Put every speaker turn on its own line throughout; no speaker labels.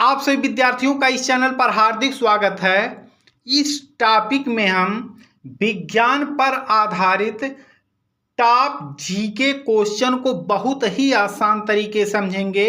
आप सभी विद्यार्थियों का इस चैनल पर हार्दिक स्वागत है। इस टॉपिक में हम विज्ञान पर आधारित टॉप जीके क्वेश्चन को बहुत ही आसान तरीके से समझेंगे।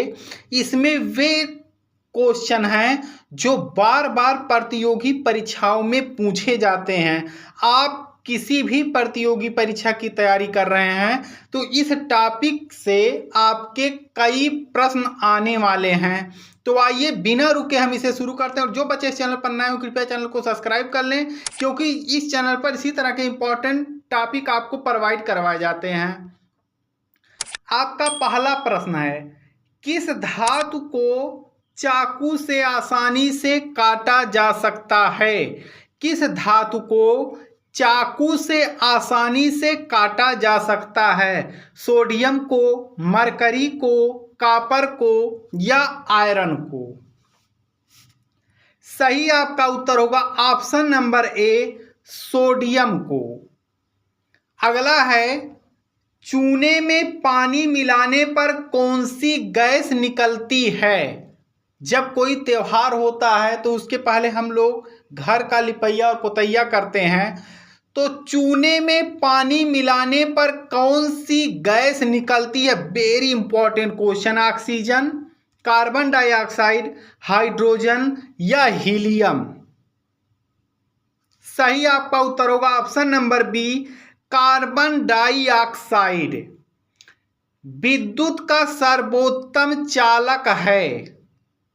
इसमें वे क्वेश्चन हैं जो बार बार प्रतियोगी परीक्षाओं में पूछे जाते हैं। आप किसी भी प्रतियोगी परीक्षा की तैयारी कर रहे हैं तो इस टॉपिक से आपके कई प्रश्न आने वाले हैं। तो आइए बिना रुके हम इसे शुरू करते हैं। और जो बच्चे इस चैनल पर नए हो कृपया चैनल को सब्सक्राइब कर लें, क्योंकि इस चैनल पर इसी तरह के इंपॉर्टेंट टॉपिक आपको प्रोवाइड करवाए जाते हैं। आपका पहला प्रश्न है, किस धातु को चाकू से आसानी से काटा जा सकता है? किस धातु को चाकू से आसानी से काटा जा सकता है? सोडियम को, मरकरी को, कॉपर को या आयरन को? सही आपका उत्तर होगा ऑप्शन नंबर ए, सोडियम को। अगला है, चूने में पानी मिलाने पर कौन सी गैस निकलती है? जब कोई त्योहार होता है तो उसके पहले हम लोग घर का लिपैया और पोतैया करते हैं, तो चूने में पानी मिलाने पर कौन सी गैस निकलती है? Very important question. Oxygen, carbon dioxide, hydrogen या हीलियम? सही आपका उत्तर होगा option number B, carbon dioxide. विद्युत का सर्वोत्तम चालक है।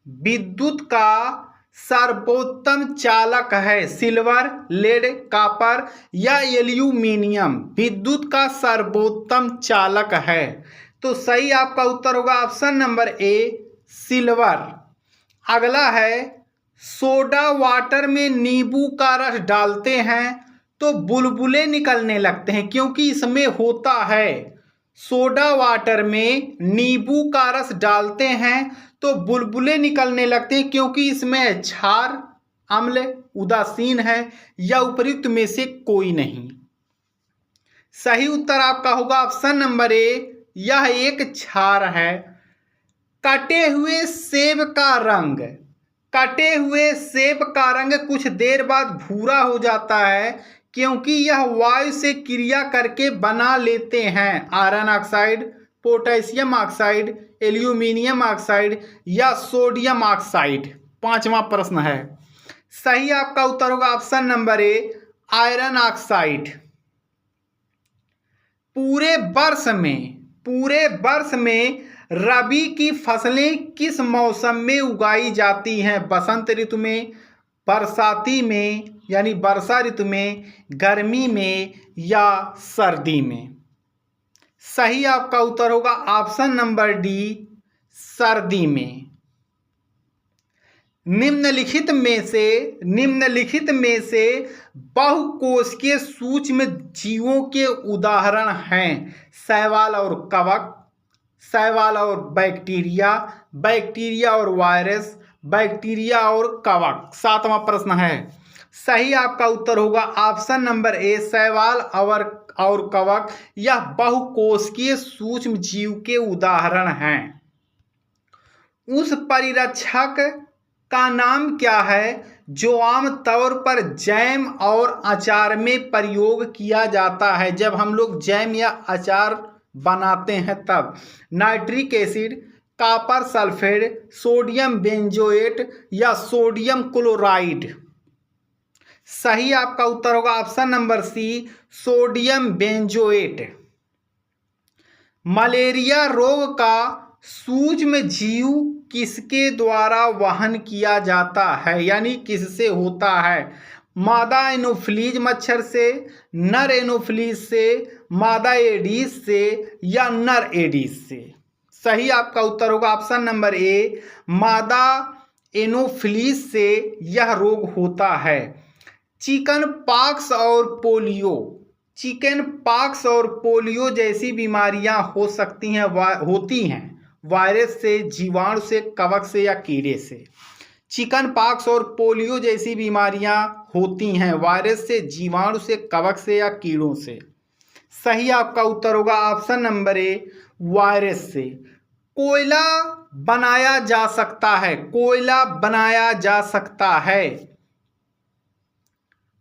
विद्युत का सर्वोत्तम चालक है सिल्वर, लेड, कॉपर या एल्यूमिनियम? विद्युत का सर्वोत्तम चालक है। तो सही आपका उत्तर होगा ऑप्शन नंबर ए, सिल्वर। अगला है, सोडा वाटर में नींबू का रस डालते हैं तो बुलबुले निकलने लगते हैं, क्योंकि इसमें होता है, सोडा वाटर में नींबू का रस डालते हैं तो बुलबुले निकलने लगते हैं, क्योंकि इसमें क्षार, अम्ल, उदासीन है या उपयुक्त में से कोई नहीं? सही उत्तर आपका होगा ऑप्शन नंबर ए, यह एक क्षार है। कटे हुए सेब का रंग, कटे हुए सेब का रंग कुछ देर बाद भूरा हो जाता है, क्योंकि यह वायु से क्रिया करके बना लेते हैं iron oxide, potassium oxide, aluminium oxide या सोडियम ऑक्साइड? पांचवा प्रश्न है। सही आपका उत्तर होगा option number A, iron oxide. पूरे वर्ष में रबी की फसलें किस मौसम में उगाई जाती हैं? बसंत ऋतु में, बरसाती में यानी वर्षा ऋतु में, गर्मी में या सर्दी में? सही आपका उत्तर होगा ऑप्शन नंबर डी, सर्दी में। निम्नलिखित में से बहुकोशिकीय सूक्ष्म जीवों के उदाहरण हैं? शैवाल और कवक, शैवाल और बैक्टीरिया, बैक्टीरिया और वायरस, बैक्टीरिया और कवक? सातवां प्रश्न है। सही आपका उत्तर होगा ऑप्शन नंबर ए, शैवाल और कवक यह बहुकोशिकीय सूक्ष्म जीव के उदाहरण हैं। उस परिरक्षक का नाम क्या है जो आम तौर पर जैम और अचार में प्रयोग किया जाता है? जब हम लोग जैम या अचार बनाते हैं तब? Nitric acid, copper sulphate, sodium benzoate या सोडियम क्लोराइड? सही आपका उत्तर होगा option number C, sodium benzoate. Malaria रोग का सूक्ष्म जीव किसके द्वारा वहन किया जाता है, यानी किससे होता है? मादा एनोफ्लीज मच्छर से, नर एनोफ्लीज से, मादा एडीज से या नर एडीज से? सही आपका उत्तर होगा ऑप्शन नंबर ए, मादा एनोफ्लीज से यह रोग होता है। चिकन पॉक्स और पोलियो जैसी बीमारियां हो सकती हैं, होती हैं वायरस से, जीवाणु से, कवक से या कीड़े से? चिकन पॉक्स और पोलियो जैसी बीमारियां होती हैं वायरस से, जीवाणु से, कवक से या कीड़ों से? सही आपका उत्तर होगा ऑप्शन नंबर ए, वायरस से। कोयला बनाया जा सकता है, कोयला बनाया जा सकता है।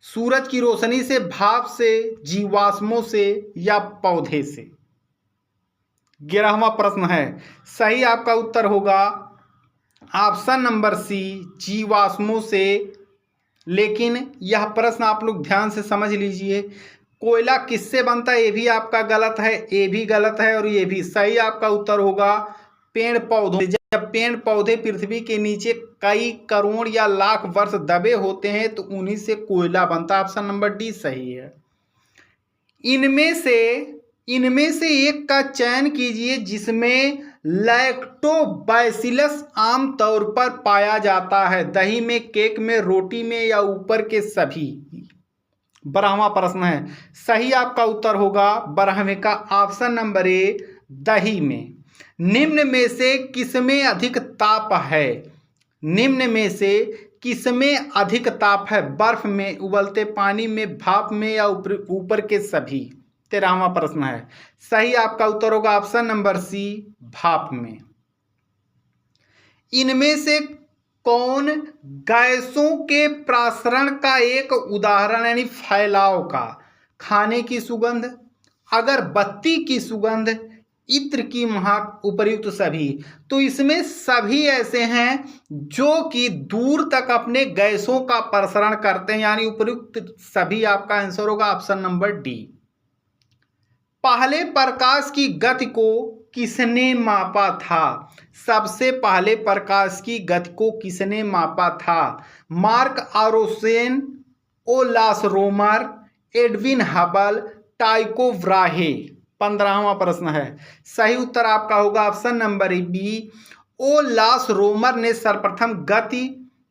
सूरज की रोशनी से, भाप से, जीवाश्मों से या पौधे से। 11वां प्रश्न है, सही आपका उत्तर होगा ऑप्शन नंबर सी, जीवाश्मों से। लेकिन यह प्रश्न आप लोग ध्यान से समझ लीजिए, कोयला किससे बनता है ये भी आपका गलत है, ये भी गलत है और ये भी। सही आपका उत्तर होगा पेड़ पौधों। जब पेड़ पौधे पृथ्वी के नीचे कई करोड़ या लाख वर्ष दबे होते हैं तो उन्हीं से कोयला बनता है। ऑप्शन नंबर डी सही है। इनमें से एक का चयन कीजिए जिसमें लैक्टोबैसिलस आमतौर पर पाया जाता है। दही में, केक में, रोटी में या ऊपर के सभी। 12वां प्रश्न है, सही आपका उत्तर होगा 12वें का ऑप्शन नंबर ए, दही में। निम्न में से किसमें अधिक ताप है? निम्न में से किसमें अधिक ताप है? बर्फ में, उबलते पानी में, भाप में या ऊपर के सभी। 13वां प्रश्न है, सही आपका उत्तर होगा ऑप्शन नंबर सी, भाप में। इनमें से कौन गैसों के प्रसरण का एक उदाहरण यानी फैलाव का? खाने की सुगंध, अगरबत्ती की सुगंध, इत्र की महक, उपर्युक्त सभी। तो इसमें सभी ऐसे हैं जो कि दूर तक अपने गैसों का प्रसरण करते हैं, यानी उपर्युक्त सभी आपका आंसर होगा ऑप्शन नंबर डी। पहले प्रकाश की गति को किसने मापा था? सबसे पहले प्रकाश की गति को किसने मापा था? मार्क आरोसेन, Olaus Roemer, Edwin Hubble, Tycho Brahe. 15वां प्रश्न है, सही उत्तर आपका होगा option number B, Olaus Roemer ने सर्वप्रथम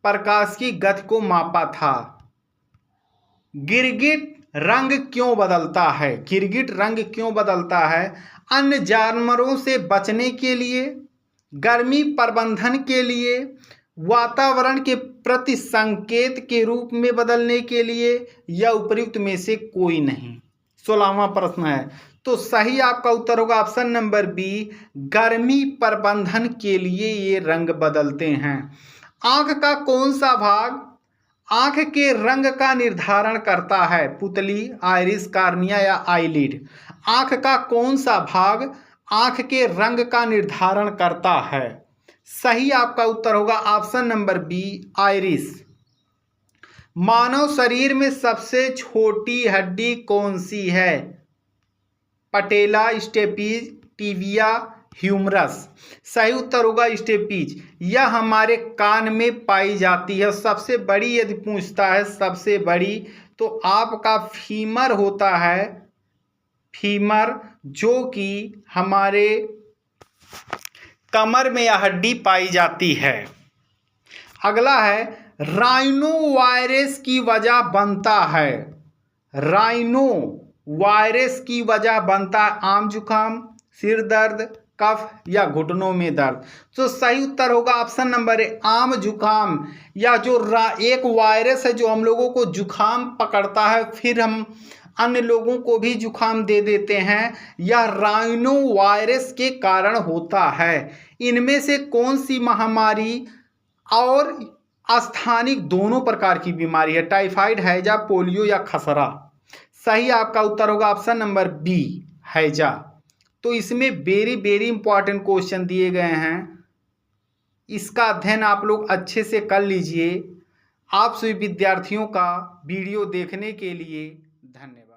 प्रकाश की गति को मापा था। गिरगिट रंग क्यों बदलता है? गिरगिट रंग क्यों बदलता है? अन्य जानवरों से बचने के लिए, गर्मी प्रबंधन के लिए, वातावरण के प्रति संकेत के रूप में बदलने के लिए या उपयुक्त में से कोई नहीं। 16वां प्रश्न है, तो सही आपका उत्तर होगा ऑप्शन नंबर बी, गर्मी प्रबंधन के लिए ये रंग बदलते हैं। आंख का कौन सा भाग आंख के रंग का निर्धारण करता है? पुतली, आइरिस, कार्निया या आईलिड। आंख का कौन सा भाग आंख के रंग का निर्धारण करता है? सही आपका उत्तर होगा ऑप्शन नंबर बी, आइरिस। मानव शरीर में सबसे छोटी हड्डी कौन सी है? पटेला, स्टेपीज, टिबिया, ह्यूमरस। सही उत्तर होगा स्टेपीज। यह हमारे कान में पाई जाती है। सबसे बड़ी यदि पूछता है सबसे बड़ी, तो आपका फीमर होता है, फीमर, जो कि हमारे कमर में यह हड्डी पाई जाती है। अगला है, राइनो वायरस की वजह बनता है। राइनो वायरस की वजह बनता है आम जुकाम, सिर दर्द, कफ या घुटनों में दर्द। तो सही उत्तर होगा ऑप्शन नंबर ए, आम जुकाम। या जो एक वायरस है जो हम लोगों को जुकाम पकड़ता है, फिर हम अन्य लोगों को भी जुकाम दे देते हैं, यह राइनो वायरस के कारण होता है। इनमें से कौन सी महामारी और स्थानिक दोनों प्रकार की बीमारी है? टाइफाइड, हैजा, पोलियो या खसरा। सही आपका उत्तर होगा ऑप्शन नंबर बी, हैजा। तो इसमें वेरी इंपॉर्टेंट क्वेश्चन दिए गए हैं, इसका अध्ययन आप लोग अच्छे से कर लीजिए। आप सभी विद्यार्थियों का वीडियो देखने के लिए धन्यवाद।